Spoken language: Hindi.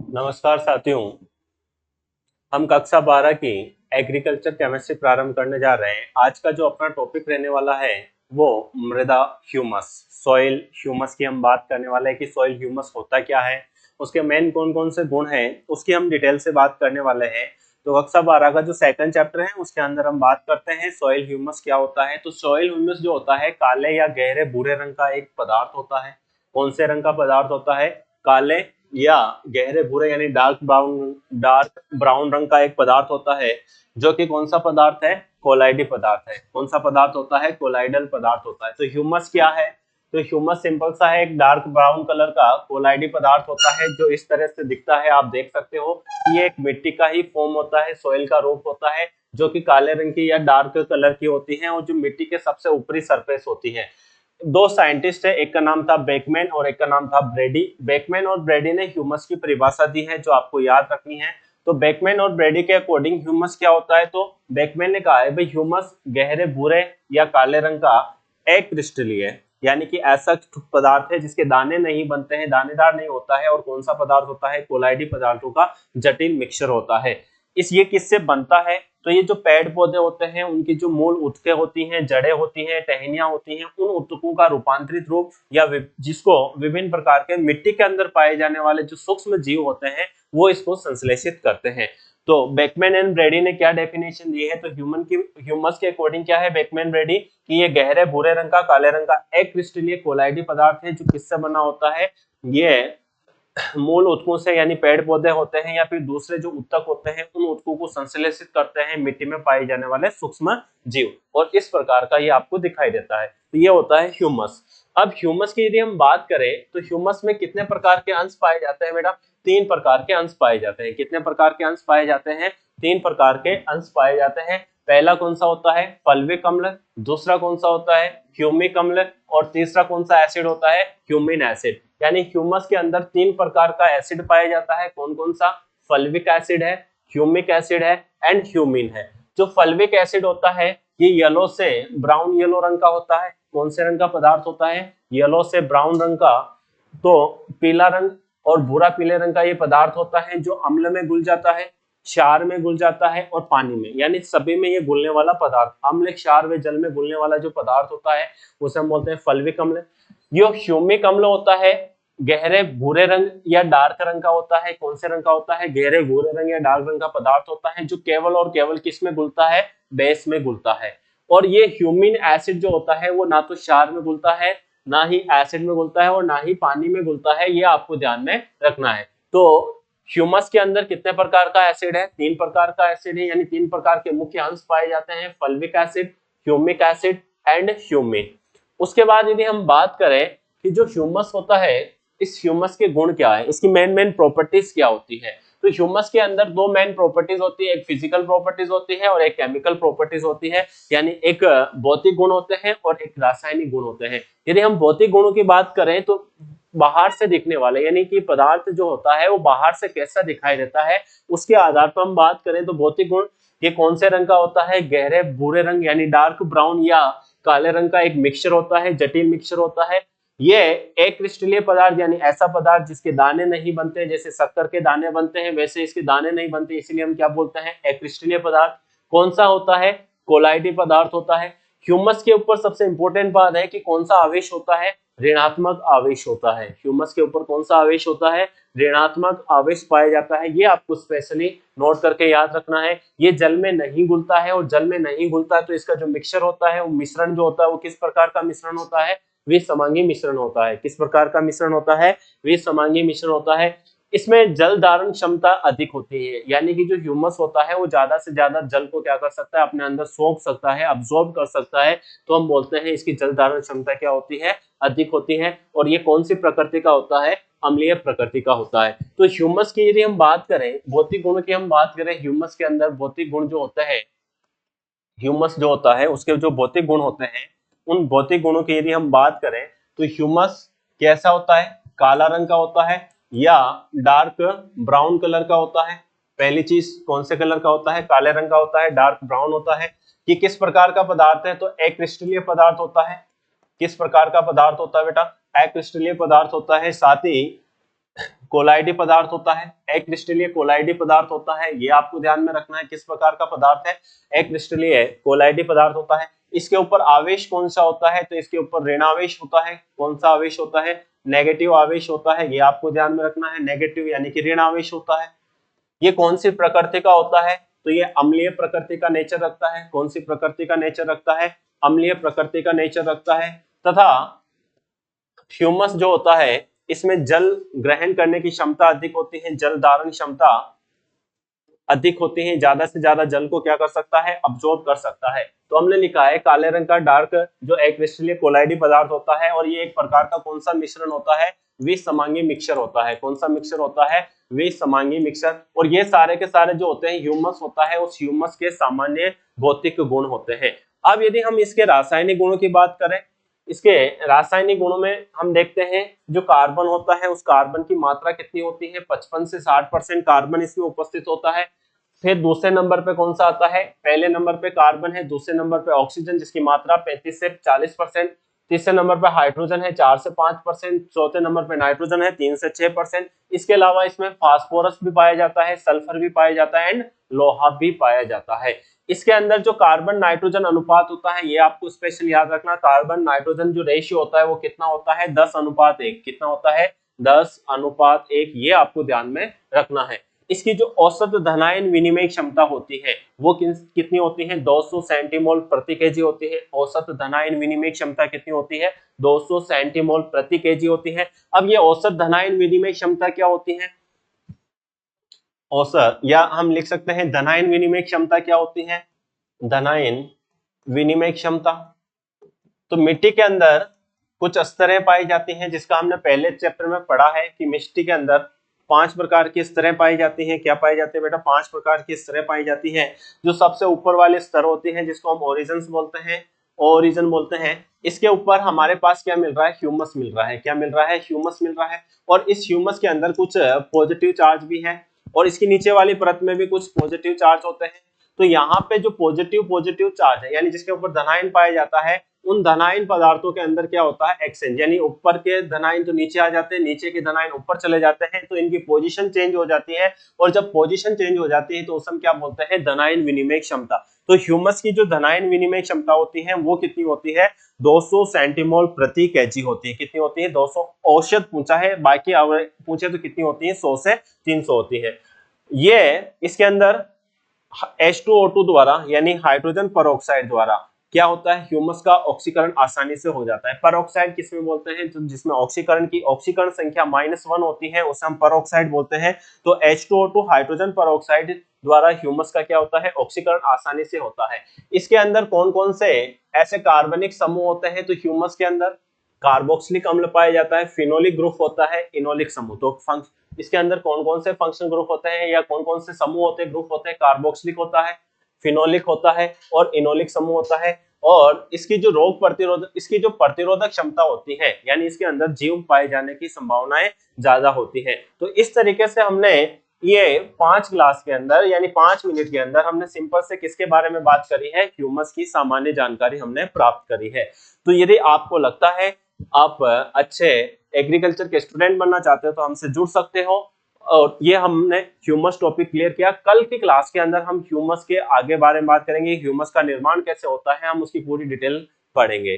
नमस्कार साथियों। हम कक्षा 12 की एग्रीकल्चर केमिस्ट्री प्रारंभ करने जा रहे हैं। आज का जो अपना टॉपिक रहने वाला है वो मृदा ह्यूमस, सॉइल ह्यूमस की हम बात करने वाले हैं कि सॉइल ह्यूमस होता क्या है, उसके मेन कौन कौन से गुण हैं, उसकी हम डिटेल से बात करने वाले हैं। तो कक्षा 12 का जो सेकंड चैप्टर है उसके अंदर हम बात करते हैं सॉइल ह्यूमस क्या होता है। तो सॉइल ह्यूमस जो होता है काले या गहरे भूरे रंग का एक पदार्थ होता है। कौन से रंग का पदार्थ होता है? काले या गहरे भूरे यानी डार्क ब्राउन रंग का एक पदार्थ होता है, जो कि कौन सा पदार्थ है? कोलाइडी पदार्थ है। कौन सा पदार्थ होता है? कोलाइडल पदार्थ होता है। तो ह्यूमस क्या है? तो ह्यूमस सिंपल सा है, एक डार्क ब्राउन कलर का कोलाइडी पदार्थ होता है जो इस तरह से दिखता है। आप देख सकते हो कि ये एक मिट्टी का ही फॉर्म होता है, सॉइल का रूप होता है, जो कि काले रंग की या डार्क कलर की होती है और जो मिट्टी के सबसे ऊपरी सरफेस होती है। दो साइंटिस्ट है, एक का नाम था बेकमैन और एक का नाम था ब्रेडी। बेकमैन और ब्रेडी ने ह्यूमस की परिभाषा दी है जो आपको याद रखनी है। तो बेकमैन और ब्रेडी के अकॉर्डिंग ह्यूमस क्या होता है? तो बेकमैन ने कहा है भाई ह्यूमस गहरे भूरे या काले रंग का अक्रिस्टलीय है, यानी कि ऐसा पदार्थ है जिसके दाने नहीं बनते हैं, दानेदार नहीं होता है। और कौन सा पदार्थ होता है? कोलाइडी पदार्थों का जटिल मिक्सचर होता है। ये किससे बनता है? तो ये जो पेड़ पौधे होते हैं उनकी जो मूल ऊतकें होती हैं, जड़ें होती हैं, टहनियां होती हैं, उन ऊतकों का रूपांतरित रूप या जिसको विभिन्न प्रकार के मिट्टी के अंदर पाए जाने वाले जो सूक्ष्म जीव होते हैं वो इसको संश्लेषित करते हैं। तो बेकमैन एंड ब्रेडी ने क्या डेफिनेशन दी है? तो ह्यूमस के अकॉर्डिंग क्या है बेकमैन ब्रेडी कि ये गहरे भूरे रंग का, काले रंग का अक्रिस्टलीय कोलाइडी पदार्थ है, जो किससे बना होता है? ये मूल ऊतकों से, यानी पेड़ पौधे होते हैं या फिर दूसरे जो ऊतक होते हैं उन ऊतकों को संश्लेषित करते हैं मिट्टी में पाए जाने वाले सूक्ष्म जीव, और इस प्रकार का ये आपको दिखाई देता है। तो ये होता है ह्यूमस। अब ह्यूमस की यदि हम बात करें तो ह्यूमस में कितने प्रकार के अंश पाए जाते हैं बेटा? 3 प्रकार के अंश पाए जाते हैं। कितने प्रकार के अंश पाए जाते हैं? 3 प्रकार के अंश पाए जाते हैं। पहला कौन सा होता है? फल्विक अम्ल। दूसरा कौन सा होता है? ह्यूमिक अम्ल। और तीसरा कौन सा एसिड होता है? ह्यूमिन एसिड। यानी ह्यूमस के अंदर 3 प्रकार का एसिड पाया जाता है। कौन कौन सा? फल्विक एसिड है, ह्यूमिक एसिड है एंड ह्यूमिन है। जो फल्विक एसिड होता है ये येलो से ब्राउन येलो रंग का होता है। कौन से रंग का पदार्थ होता है? येलो से ब्राउन रंग का। तो पीला रंग और भूरा पीले रंग का ये पदार्थ होता है जो अम्ल में घुल जाता है, क्षार में घुल जाता है और पानी में, यानी सभी में ये घुलने वाला पदार्थ, अम्ल, क्षार व जल में घुलने वाला जो पदार्थ होता है उसे हम बोलते हैं फल्विक अम्ल। जो ह्यूमिक अम्ल होता है गहरे भूरे रंग या डार्क रंग का होता है। कौन से रंग का होता है? गहरे भूरे रंग या डार्क रंग का पदार्थ होता है, जो केवल और केवल किस में घुलता है? बेस में घुलता है। और ये ह्यूमिन एसिड जो होता है वो ना तो क्षार में घुलता है, ना ही एसिड में घुलता है और ना ही पानी में घुलता है। ये आपको ध्यान में रखना है। तो ह्यूमस के अंदर कितने प्रकार का एसिड है? 3 प्रकार का एसिड है, यानी 3 प्रकार के मुख्य अंश पाए जाते हैं, fulvic acid, humic acid and humin. उसके बाद यदि हम बात करें कि जो ह्यूमस होता है इस ह्यूमस के गुण क्या है, इसकी मेन मेन प्रॉपर्टीज क्या होती है? तो ह्यूमस के अंदर 2 मेन प्रॉपर्टीज होती है, एक फिजिकल प्रॉपर्टीज होती है और एक केमिकल प्रॉपर्टीज होती है, यानी एक भौतिक गुण होते हैं और एक रासायनिक गुण होते हैं। यदि हम भौतिक गुणों की बात करें तो बाहर से दिखने वाले, यानी कि पदार्थ जो होता है वो बाहर से कैसा दिखाई देता है उसके आधार पर हम बात करें तो भौतिक गुण ये कौन से रंग का होता है? गहरे भूरे रंग यानी डार्क ब्राउन या काले रंग का एक मिक्सचर होता है, जटिल मिक्सचर होता है। ये एक क्रिस्टलीय पदार्थ यानी ऐसा पदार्थ जिसके दाने नहीं बनते, जैसे शक्कर के दाने बनते हैं वैसे इसके दाने नहीं बनते, इसलिए हम क्या बोलते हैं? अक्रिस्टलीय पदार्थ। कौन सा होता है? कोलाइडी पदार्थ होता है। ह्यूमस के ऊपर सबसे इंपॉर्टेंट बात है कि कौन सा आवेश होता है? ऋणात्मक आवेश होता है। ह्यूमस के ऊपर कौन सा आवेश होता है? ऋणात्मक आवेश पाया जाता है। ये आपको स्पेशली नोट करके याद रखना है। ये जल में नहीं घुलता है और जल में नहीं घुलता है तो इसका जो मिक्सचर होता है वो मिश्रण जो होता है वो किस प्रकार का मिश्रण होता है? विसमांगी मिश्रण होता है। किस प्रकार का मिश्रण होता है? विसमांगी मिश्रण होता है। इसमें जल धारण क्षमता अधिक होती है, यानी कि जो ह्यूमस होता है वो ज्यादा से ज्यादा जल को क्या कर सकता है? अपने अंदर सोख सकता है, अब्सॉर्ब कर सकता है। तो हम बोलते हैं इसकी जल धारण क्षमता क्या होती है? अधिक होती है। और ये कौन सी प्रकृति का होता है? अम्लीय प्रकृति का होता है। तो ह्यूमस की यदि हम बात करें, भौतिक गुण की हम बात करें, ह्यूमस के अंदर भौतिक गुण जो होता है, ह्यूमस जो होता है उसके जो भौतिक गुण होते हैं उन भौतिक गुणों की यदि हम बात करें तो ह्यूमस कैसा होता है? काला रंग का होता है या डार्क ब्राउन कलर का होता है? पहली चीज कौन से कलर का होता है? काले रंग का होता है, डार्क ब्राउन होता है। कि किस प्रकार का पदार्थ है? तो अक्रिस्टलीय पदार्थ होता है। किस प्रकार का पदार्थ होता है बेटा? अक्रिस्टलीय पदार्थ होता है। साथ ही कोलाइडी पदार्थ होता है, अक्रिस्टलीय कोलाइडी पदार्थ होता है, ये आपको ध्यान में रखना है किस प्रकार का पदार्थ है, अक्रिस्टलीय कोलाइडी पदार्थ होता है। इसके ऊपर आवेश कौन सा होता है, तो इसके ऊपर ऋणावेश होता है। कौन सा आवेश होता है, नेगेटिव आवेश होता है, ये आपको ध्यान में रखना है, नेगेटिव यानी कि ऋण आवेश होता है। ये कौन सी प्रकृति का होता है, तो ये अम्लीय प्रकृति का नेचर रखता है। कौन सी प्रकृति का नेचर रखता है, अम्लीय प्रकृति का नेचर रखता है। तथा ह्यूमस जो होता है इसमें जल ग्रहण करने की क्षमता अधिक होती है, जल धारण क्षमता अधिक होती है, ज्यादा से ज्यादा जल को क्या कर सकता है, अब्सॉर्ब कर सकता है। तो हमने लिखा है काले रंग का डार्क जो अक्रिस्टलीय कोलाइडी पदार्थ होता है, और ये एक प्रकार का कौन सा मिश्रण होता है, विसमांगी मिक्सचर होता है। कौन सा मिक्सचर होता है, विसमांगी मिक्सचर। और ये सारे के सारे जो होते हैं ह्यूमस होता है, उस ह्यूमस के सामान्य भौतिक गुण होते हैं। अब यदि हम इसके रासायनिक गुणों की बात करें, इसके रासायनिक गुणों में हम देखते हैं जो कार्बन होता है उस कार्बन की मात्रा कितनी होती है, 55 से 60% कार्बन इसमें उपस्थित होता है। फिर दूसरे नंबर पे कौन सा आता है, पहले नंबर पे कार्बन है, दूसरे नंबर पे ऑक्सीजन जिसकी मात्रा 35 से 40%, तीसरे नंबर पे हाइड्रोजन है 4 से 5%, चौथे नंबर पे नाइट्रोजन है 3 से 6%। इसके अलावा इसमें फास्फोरस भी पाया जाता है, सल्फर भी पाया जाता है एंड लोहा भी पाया जाता है। इसके अंदर जो कार्बन नाइट्रोजन अनुपात होता है, ये आपको स्पेशल याद रखना, कार्बन नाइट्रोजन जो रेशियो होता है वो कितना होता है, 10:1। कितना होता है, 10:1। ये आपको ध्यान में रखना है। इसकी जो औसत धनायन विनिमय क्षमता होती है वो कितनी होती है, 200 सेंटीमोल प्रति केजी होती है। औसत धनायन विनिमय क्षमता कितनी होती है, 200 सेंटीमोल प्रति केजी होती है। अब ये औसत धनायन विनिमय क्षमता क्या होती है, औसत, या हम लिख सकते हैं धनायन विनिमय क्षमता क्या होती है, धनायन विनिमय क्षमता। तो मिट्टी के अंदर कुछ स्तरें पाई जाती हैं, जिसका हमने पहले चैप्टर में पढ़ा है कि मिट्टी के अंदर 5 प्रकार की स्तरें पाई जाती हैं। क्या पाई जाती है बेटा, 5 प्रकार की स्तरें पाई जाती हैं। जो सबसे ऊपर वाले स्तर होते हैं जिसको हम ओरिजिन बोलते हैं, ओरिजिन बोलते हैं, इसके ऊपर हमारे पास क्या मिल रहा है, ह्यूमस मिल रहा है। क्या मिल रहा है, ह्यूमस मिल रहा है। और इस ह्यूमस के अंदर कुछ पॉजिटिव चार्ज भी है, और इसकी नीचे वाली परत में भी कुछ पॉजिटिव चार्ज होते हैं। तो यहाँ पे जो पॉजिटिव चार्ज है, यानी जिसके ऊपर धनायन पाया जाता है, उन धनायन पदार्थों के अंदर क्या होता है, एक्सचेंज, यानी ऊपर के धनायन तो नीचे आ जाते हैं, नीचे के धनायन ऊपर चले जाते हैं, तो इनकी पोजीशन चेंज हो जाती है। और जब पोजीशन चेंज हो जाती है तो उसे हम क्या बोलते हैं, धनायन विनिमय क्षमता। तो ह्यूमस की जो धनायन विनिमय क्षमता होती है वो कितनी होती है, 200 सेंटीमोल प्रति केजी होती है। कितनी होती है, 200। औसत पूछा है, बाकी पूछे तो कितनी होती है, 100 से 300 होती है। ये इसके अंदर H2O2 द्वारा यानी हाइड्रोजन परऑक्साइड द्वारा क्या होता है, ह्यूमस का ऑक्सीकरण आसानी से हो जाता है। परऑक्साइड किसमें बोलते हैं, तो जिसमें ऑक्सीकरण संख्या -1 होती है उसे हम परऑक्साइड बोलते हैं। तो H2O2 हाइड्रोजन परऑक्साइड द्वारा ह्यूमस का क्या होता है, ऑक्सीकरण आसानी से होता है। इसके अंदर कौन कौन से ऐसे कार्बनिक समूह होते हैं, तो ह्यूमस के अंदर कार्बोक्सिलिक अम्ल पाया जाता है, फिनोलिक ग्रुप होता है, इनोलिक समूह। तो इसके अंदर कौन कौन से फंक्शन ग्रुप होते हैं या कौन कौन से समूह होते हैं, ग्रुप होते हैं, कार्बोक्सिलिक होता है, फिनोलिक होता है और इनोलिक समूह होता है। और इसकी जो इसकी जो प्रतिरोधक क्षमता होती है, यानी इसके अंदर जीव पाए जाने की संभावनाएं ज्यादा होती है। तो इस तरीके से हमने ये 5 क्लास के अंदर यानी 5 मिनट के अंदर हमने सिंपल से किसके बारे में बात करी है, ह्यूमस की सामान्य जानकारी हमने प्राप्त करी है। तो यदि आपको लगता है आप अच्छे एग्रीकल्चर के स्टूडेंट बनना चाहते हो तो हमसे जुड़ सकते हो। और ये हमने ह्यूमस टॉपिक क्लियर किया। कल की क्लास के अंदर हम ह्यूमस के आगे बारे में बात करेंगे, ह्यूमस का निर्माण कैसे होता है, हम उसकी पूरी डिटेल पढ़ेंगे।